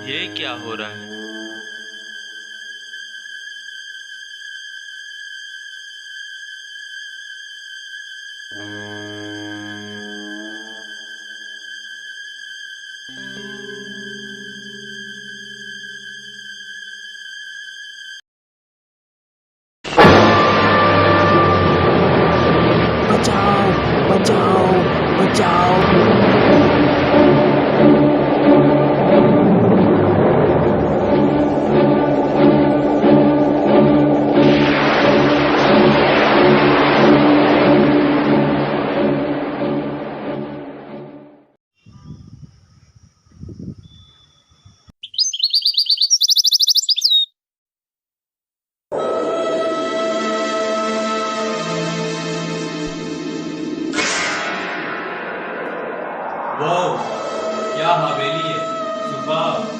ये क्या हो रहा है? बचाओ बचाओ बचाओ। वो क्या हवेली है सुबह।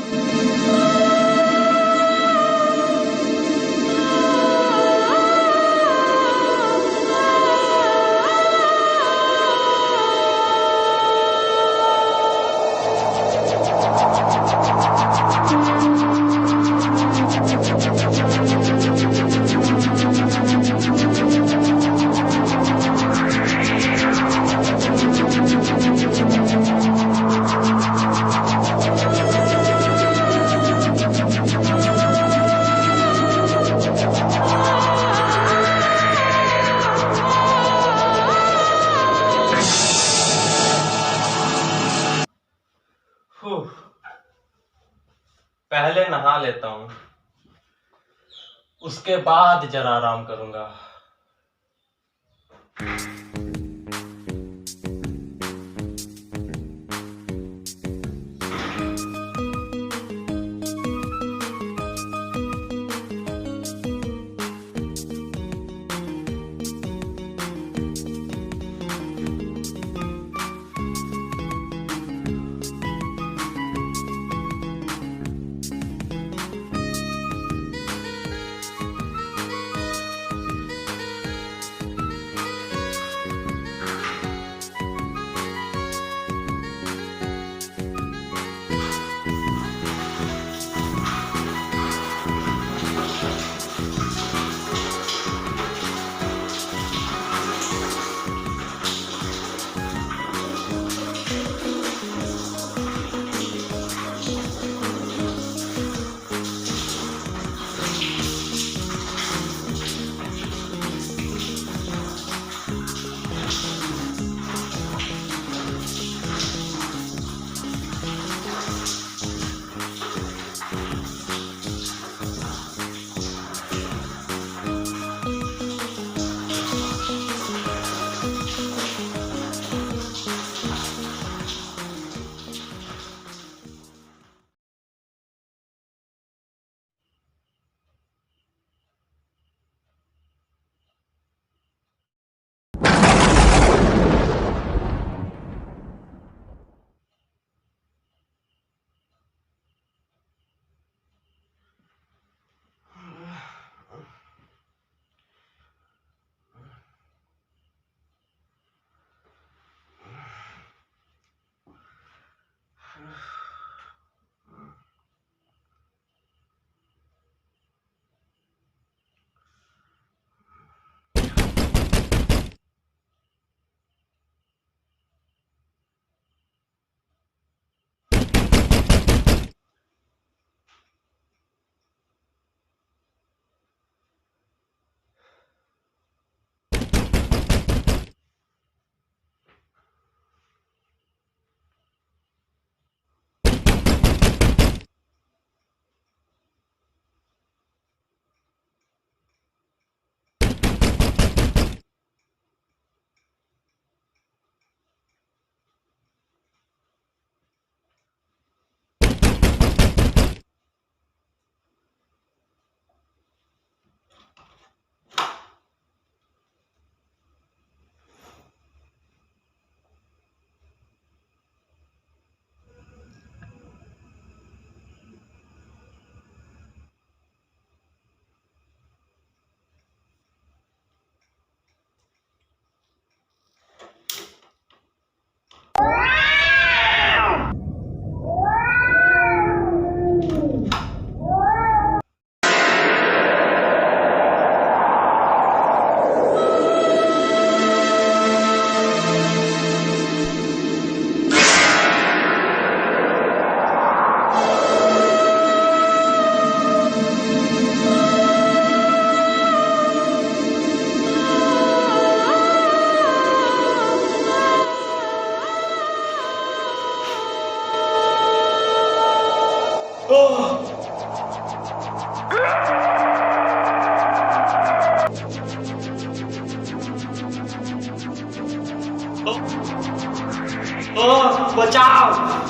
फुह, पहले नहा लेता हूँ, उसके बाद जरा आराम करूंगा। ओ बचाओ।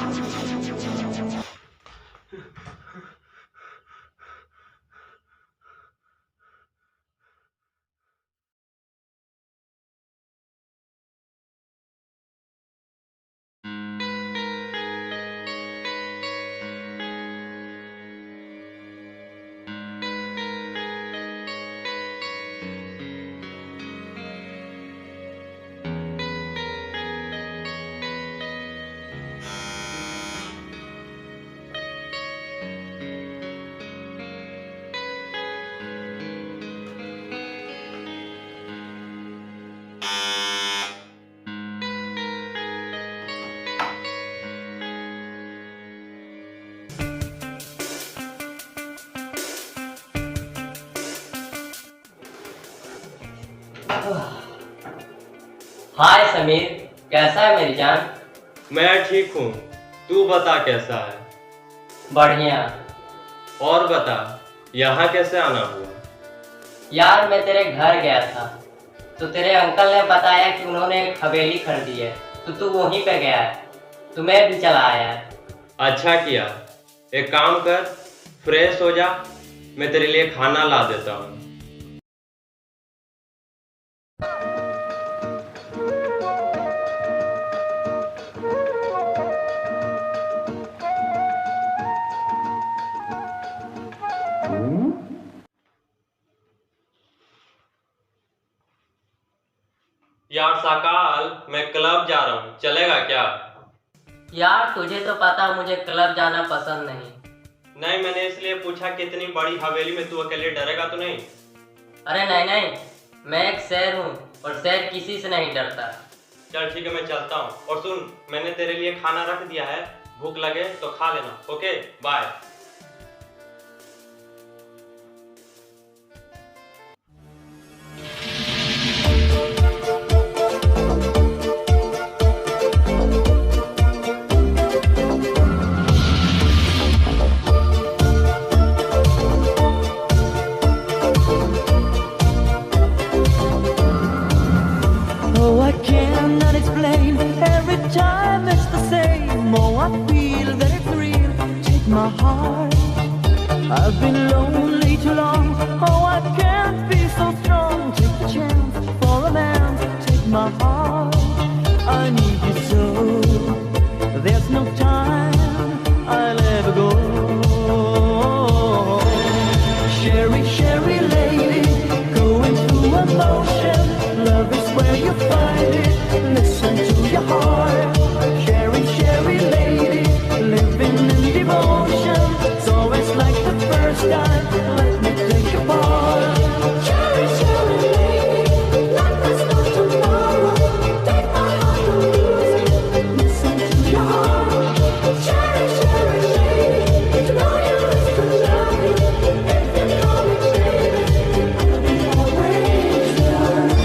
हाय समीर, कैसा है मेरी जान? मैं ठीक हूँ, तू बता कैसा है? बढ़िया। और बता, यहाँ कैसे आना हुआ? यार मैं तेरे घर गया था तो तेरे अंकल ने बताया कि उन्होंने एक हवेली खरीदी है, तो तू वहीं पे गया है, तो मैं भी चला आया है। अच्छा किया। एक काम कर, फ्रेश हो जा, मैं तेरे लिए खाना ला देता हूँ। यार साकाल, मैं क्लब जा रहा हूँ, चलेगा क्या? यार तुझे तो पता मुझे क्लब जाना पसंद नहीं। नहीं, मैंने इसलिए पूछा कि इतनी बड़ी हवेली में तू अकेले डरेगा तो नहीं? अरे नहीं नहीं, मैं एक शेर हूँ और शेर किसी से नहीं डरता। चल ठीक है, मैं चलता हूँ। और सुन, मैंने तेरे लिए खाना रख दिया है, भूख लगे तो खा लेना। Okay, bye. Oh, I cannot explain. Every time it's the same. Oh, I feel that it's real. Take my heart. I've been lonely too long. Oh, I can't be so strong. Take the chance for a man. Take my heart. I need you so. There's no time. I'll ever go. Sherry, Sherry lady, going through emotion. Love is where you find it. Listen to your heart. Sherry, Sherry lady, living in devotion. It's always like the first time. Let me take a part. Sherry, Sherry lady, life is not tomorrow. Take my heart and lose it. Listen to your heart. Sherry, Sherry lady, you know you used to love me. If you know me, baby, I'll be always yours.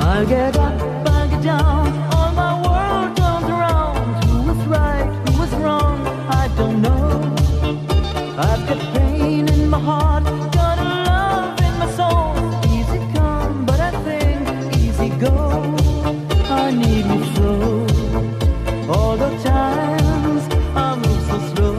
I get up, I get down, all my world turns around. Who was right, who was wrong, I don't know. I've got pain in my heart, got a love in my soul. Easy come, but I think easy go. I need you so. All the times I move so slow.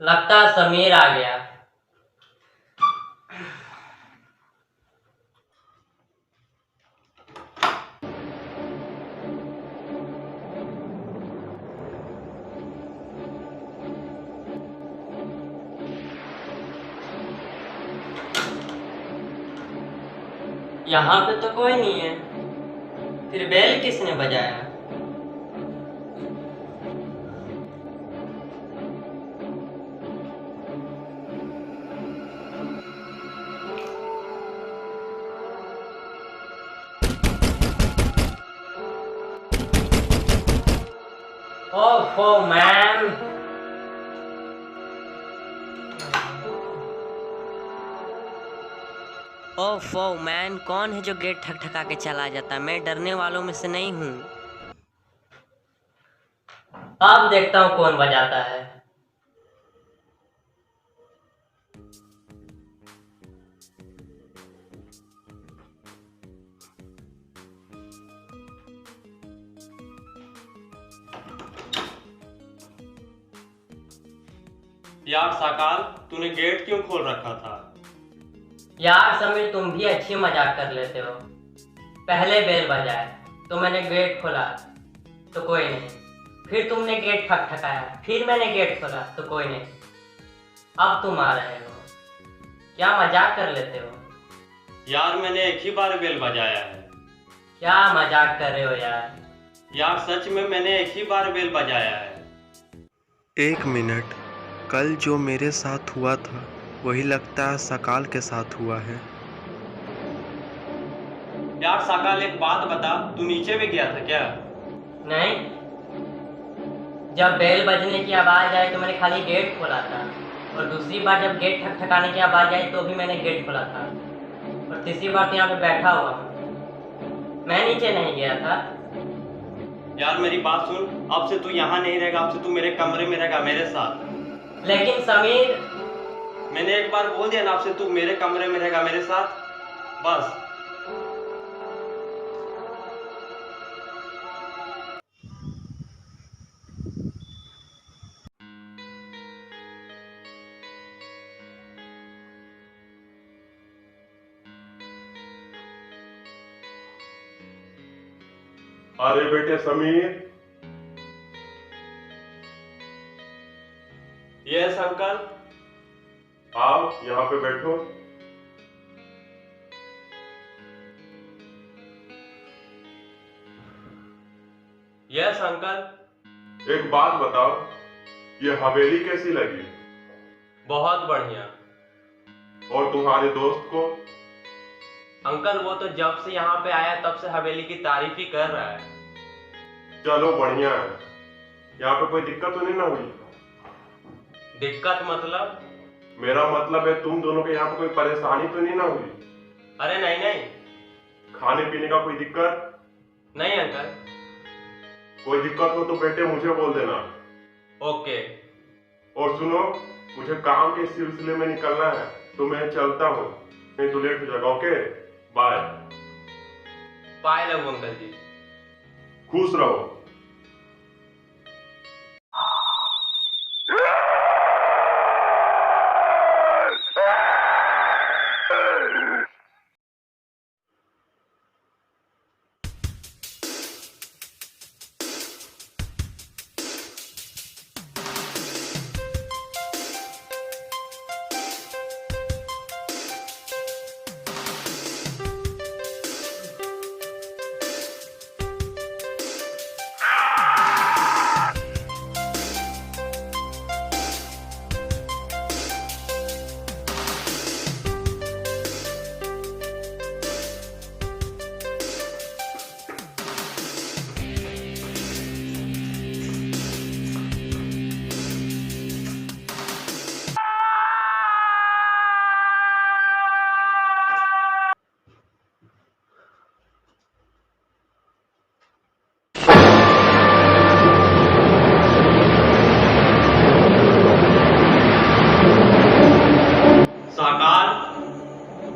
लगता है समीर आ गया। यहाँ पे तो कोई नहीं है, फिर बेल किसने बजाया? ओफो मैम। ओफो मैन, कौन है जो गेट ठक-ठका के चला जाता है? मैं डरने वालों में से नहीं हूँ। अब देखता हूँ कौन बजाता है। यार साकाल, तूने गेट क्यों खोल रखा था? यार समीर, तुम भी अच्छी मजाक कर लेते हो। पहले बेल बजाए तो मैंने गेट खोला तो कोई नहीं, फिर तुमने गेट ठकठकाया, फिर मैंने गेट खोला तो कोई नहीं, अब तुम आ रहे हो। क्या मजाक कर लेते हो? यार मैंने एक ही बार बेल बजाया है। क्या मजाक कर रहे हो यार? यार सच में मैंने एक ही बार बेल बजाया है। 1 मिनट, कल जो मेरे साथ हुआ था वही लगता है सकाल के साथ हुआ है। यार साकाल, एक बात बता, तू नीचे भी गया था क्या? नहीं, जब बेल बजने की आवाज आई तो मैंने खाली गेट खोला था, और दूसरी बार जब गेट ठकठकाने की आवाज आई तो भी मैंने गेट खोला था, और तीसरी बार तो यहाँ पे बैठा हुआ हूँ। मैं नीचे नहीं गया था। यार मेरी बात सुन, अब से तू यहाँ नहीं रहेगा, अब से तू मेरे कमरे में रहेगा मेरे साथ। लेकिन समीर, मैंने एक बार बोल दिया ना, अब से तू मेरे कमरे में रहेगा मेरे साथ, बस। अरे बेटे समीर, यस अंकल। आओ यहाँ पे बैठो। Yes uncle. एक बात बताओ, ये हवेली कैसी लगी? बहुत बढ़िया। और तुम्हारे दोस्त को? अंकल वो तो जब से यहाँ पे आया तब से हवेली की तारीफ ही कर रहा है। चलो बढ़िया है। यहाँ पे कोई दिक्कत तो नहीं ना हुई? दिक्कत मतलब? मेरा मतलब है तुम दोनों के यहाँ पे कोई परेशानी तो नहीं ना हुई? अरे नहीं नहीं। खाने पीने का कोई दिक्कत? नहीं अंकल। कोई दिक्कत हो तो बेटे मुझे बोल देना। ओके। और सुनो, मुझे काम के सिलसिले में निकलना है तो मैं चलता हूँ, नहीं तो लेट हो जाएगा। Okay bye. Bye love uncle ji. खुश रहो।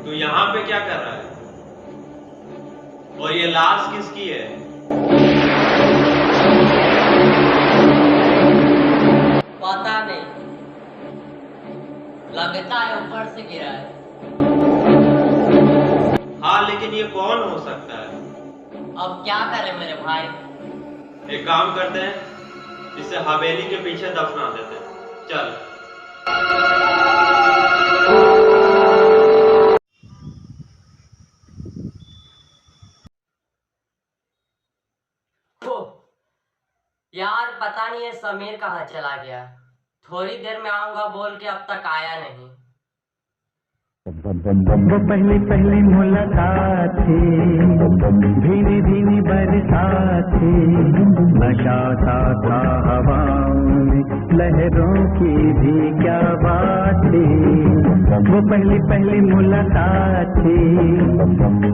तू यहाँ पे क्या कर रहा है? और ये लाश किसकी है? पता नहीं, लगता है ऊपर से गिरा है। हाँ लेकिन ये कौन हो सकता है? अब क्या करें मेरे भाई? एक काम करते हैं, इसे हवेली के पीछे दफना देते हैं। चल। यार पता नहीं है समीर कहाँ चला गया। थोड़ी देर में आऊंगा बोल के अब तक आया नहीं। वो पहली पहली मुलाकात थी, भीनी भीनी बरसात थी, नशा सा था हवाओं में, लहरों की भी क्या बात थी। वो पहली पहली मुलाकात थी,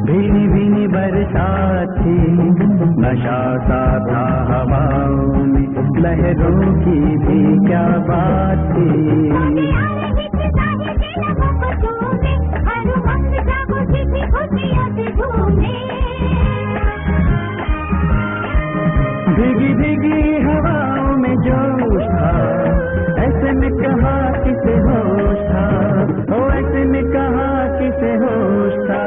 भीनी भीनी बरसात थी, नशा सा था हवाओं में, लहरों की भी क्या बात थी। भीगी भीगी हवाओं में जोश था, ऐसे में कहा किसे होश था, ओ ऐसे में कहा किसे होश था।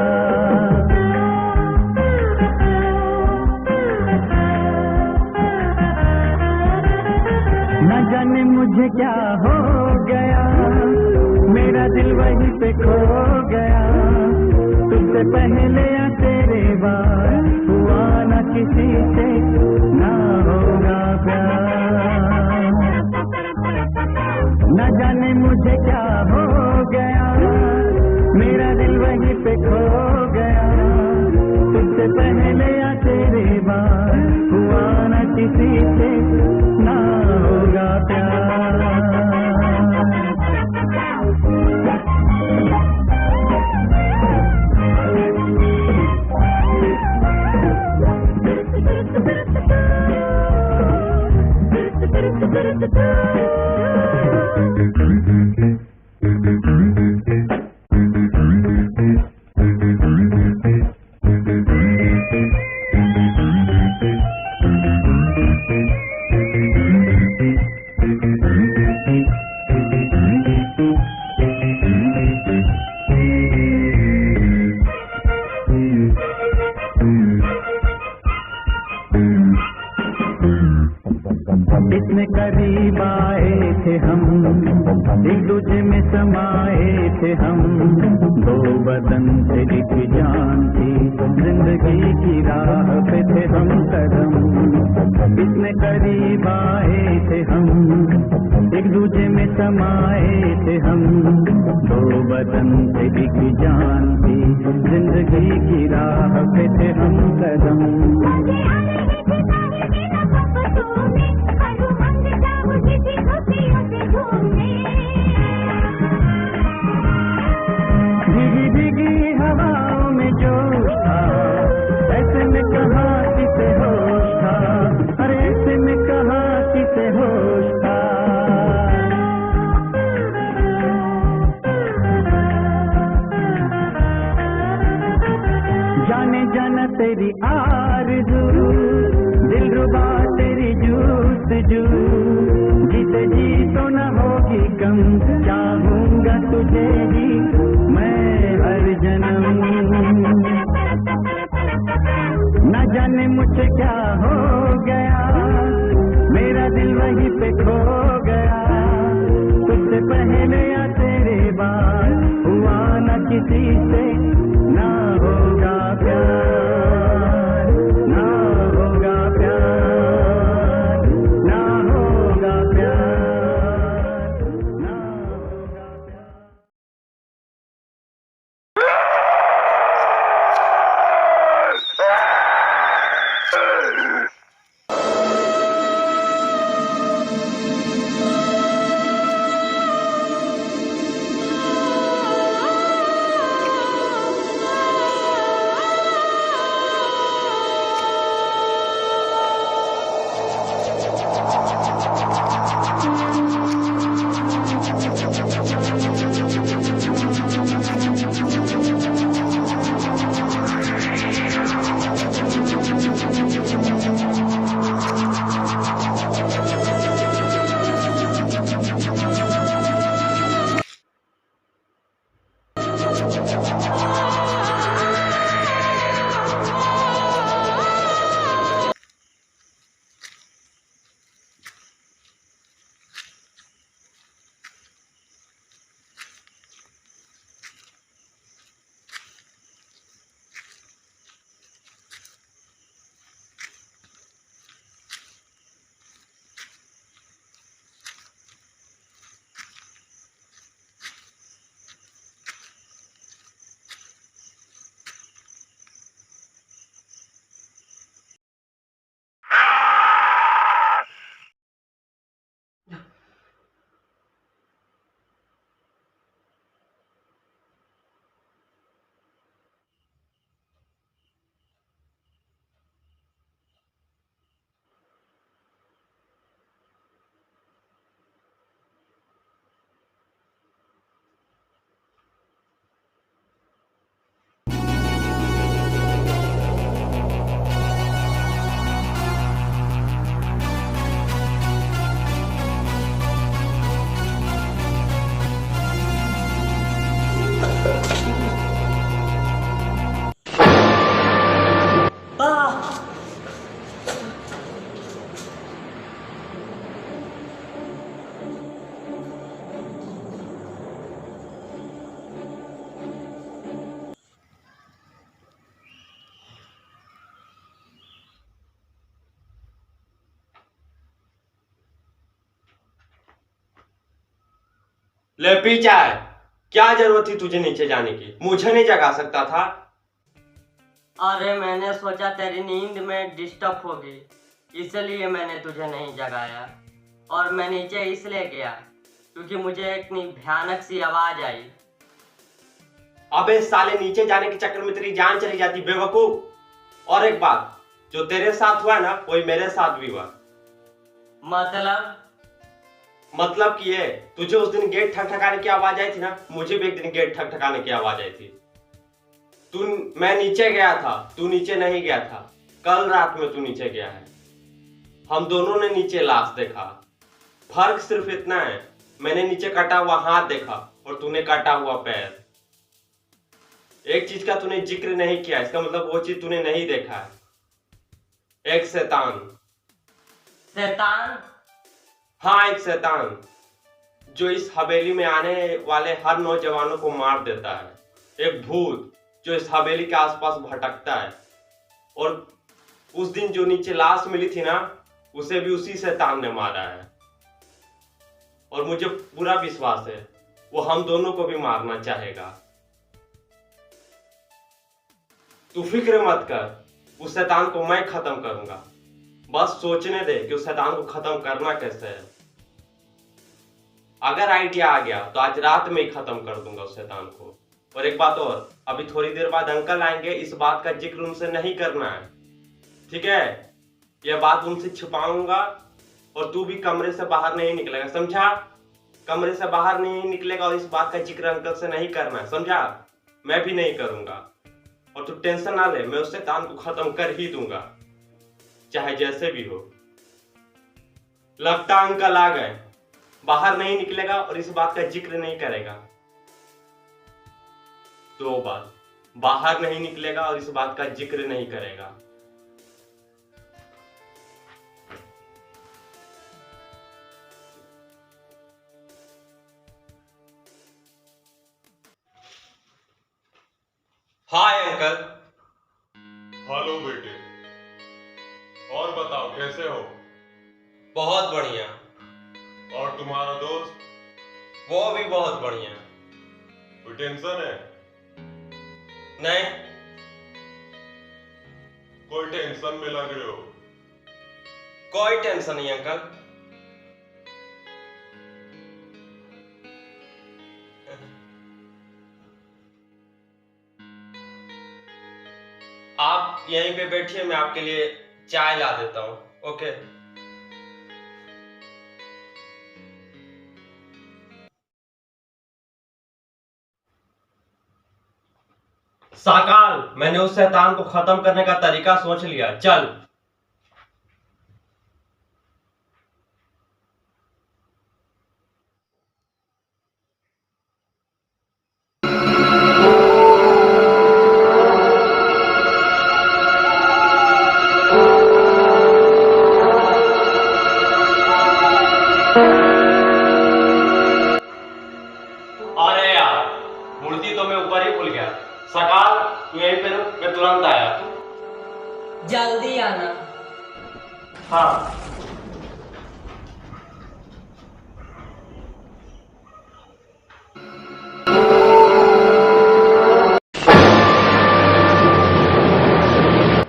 न जाने मुझे क्या हो गया, मेरा दिल वहीं पे खो गया, तुझसे पहले या तेरे बाद हुआ न किसी से ना होगा प्यार। न जाने मुझे क्या हो गया, मेरा दिल वहीं पे खो गया, तुझसे पहले या तेरे बाद हुआ न किसी से ना होगा प्यार। इतने करीब आए थे हम, एक दूजे में समाये थे हम, दो बदन से एक जान थी, जिंदगी की राह पे थे हम कदम। इतने करीब आए थे हम, एक दूजे में समाये थे हम, दो बदन से एक जान थी, जिंदगी की राह पे थे हम कदम। भीगी भीगी हवाओं में जोश था, ऐसे में कहा किसे होश था, अरे ऐसे में कहा किसे होश था। जाने जाना तेरी आरज़ू, दिलरुबा तेरी जूस्तजू, जीते जी तो न होगी कम, चाहूंगा तुझे ही मैं हर जन्म। न जाने मुझे क्या हो गया, मेरा दिल वहीं पे खो गया, तुझसे पहले या तेरे बाद हुआ न किसी से ना होगा प्यार, ना होगा प्यार, ना होगा प्यार, ना होगा प्यार। ले पी चाय। क्या जरूरत थी तुझे नीचे जाने की? मुझे नहीं जगा सकता था? अरे मैंने सोचा तेरी नींद में डिस्टर्ब होगी, इसलिए मैंने तुझे नहीं जगाया। और मैं नीचे इसलिए गया क्योंकि मुझे एक भयानक सी आवाज आई। अबे साले, नीचे जाने के चक्कर में तेरी जान चली जाती बेवकूफ। और एक बात, जो तेरे साथ हुआ ना वही मेरे साथ भी हुआ। मतलब कि ये तुझे उस दिन गेट ठकठकाने की आवाज आई थी ना, मुझे भी एक दिन गेट ठकठकाने की आवाज आई थी। मैं नीचे गया था, तू नीचे नहीं गया था। कल रात में तू नीचे गया है। हम दोनों ने नीचे लाश देखा। फर्क सिर्फ इतना है, मैंने नीचे कटा हुआ हाथ देखा और तूने काटा हुआ पैर। एक चीज का तूने जिक्र नहीं किया, इसका मतलब वो चीज तूने नहीं देखा है। एक शैतान। हाँ, एक शैतान जो इस हवेली में आने वाले हर नौजवानों को मार देता है। एक भूत जो इस हवेली के आसपास भटकता है। और उस दिन जो नीचे लाश मिली थी ना, उसे भी उसी शैतान ने मारा है। और मुझे पूरा विश्वास है वो हम दोनों को भी मारना चाहेगा। तू फिक्र मत कर, उस शैतान को मैं खत्म करूंगा। बस सोचने दे कि उस शैतान को खत्म करना कैसे है। अगर आइडिया आ गया तो आज रात में ही खत्म कर दूंगा उस शैतान को। और एक बात और, अभी थोड़ी देर बाद अंकल आएंगे, इस बात का जिक्र उनसे नहीं करना है, ठीक है? यह बात उनसे छुपाऊंगा। और तू भी कमरे से बाहर नहीं निकलेगा, समझा? कमरे से बाहर नहीं निकलेगा और इस बात का जिक्र अंकल से नहीं करना है, समझा? मैं भी नहीं करूंगा। और तू टेंशन ना ले, मैं उस शैतान को खत्म कर ही दूंगा, चाहे जैसे भी हो। लगता अंकल आ गए। बाहर नहीं निकलेगा और इस बात का जिक्र नहीं करेगा। दो बात, बाहर नहीं निकलेगा और इस बात का जिक्र नहीं करेगा। Hi uncle. हेलो बेटे, और बताओ कैसे हो? बहुत बढ़िया। और तुम्हारा दोस्त? वो भी बहुत बढ़िया। कोई टेंशन है? नहीं। कोई टेंशन में लग रहे हो? कोई टेंशन नहीं अंकल। आप यहीं पे बैठिए, मैं आपके लिए चाय ला देता हूँ। ओके। साकाल, मैंने उस शैतान को खत्म करने का तरीका सोच लिया, चल। अरे यार, मूर्ति तो मैं ऊपर ही भूल गया। सकाल, तू यहीं पे रुक, मैं तुरंत आया। जल्दी आना। हाँ।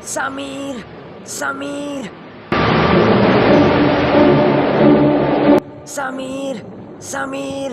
Samir, Samir, Samir, Samir.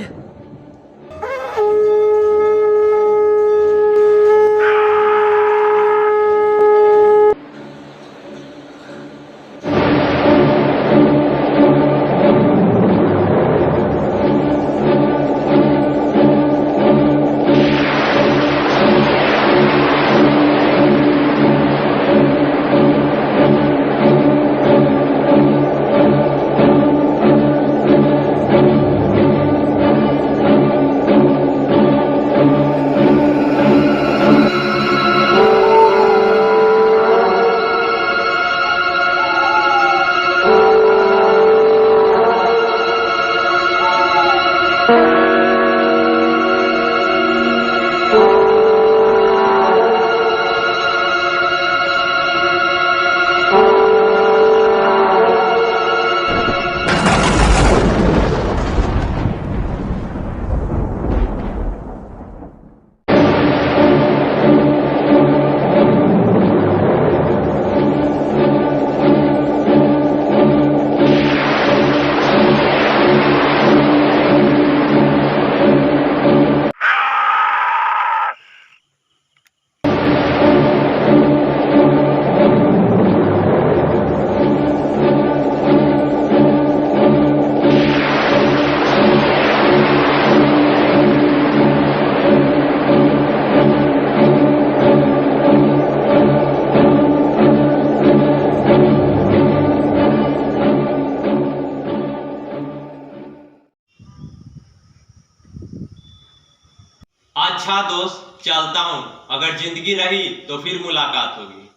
अच्छा दोस्त, चलता हूँ। अगर जिंदगी रही तो फिर मुलाकात होगी।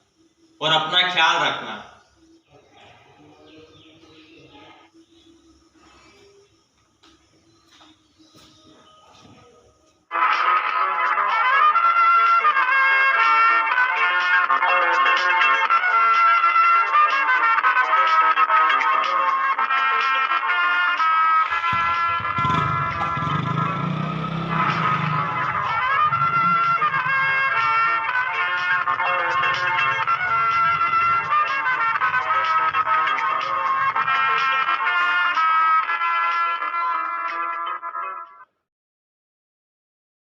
और अपना ख्याल रखना।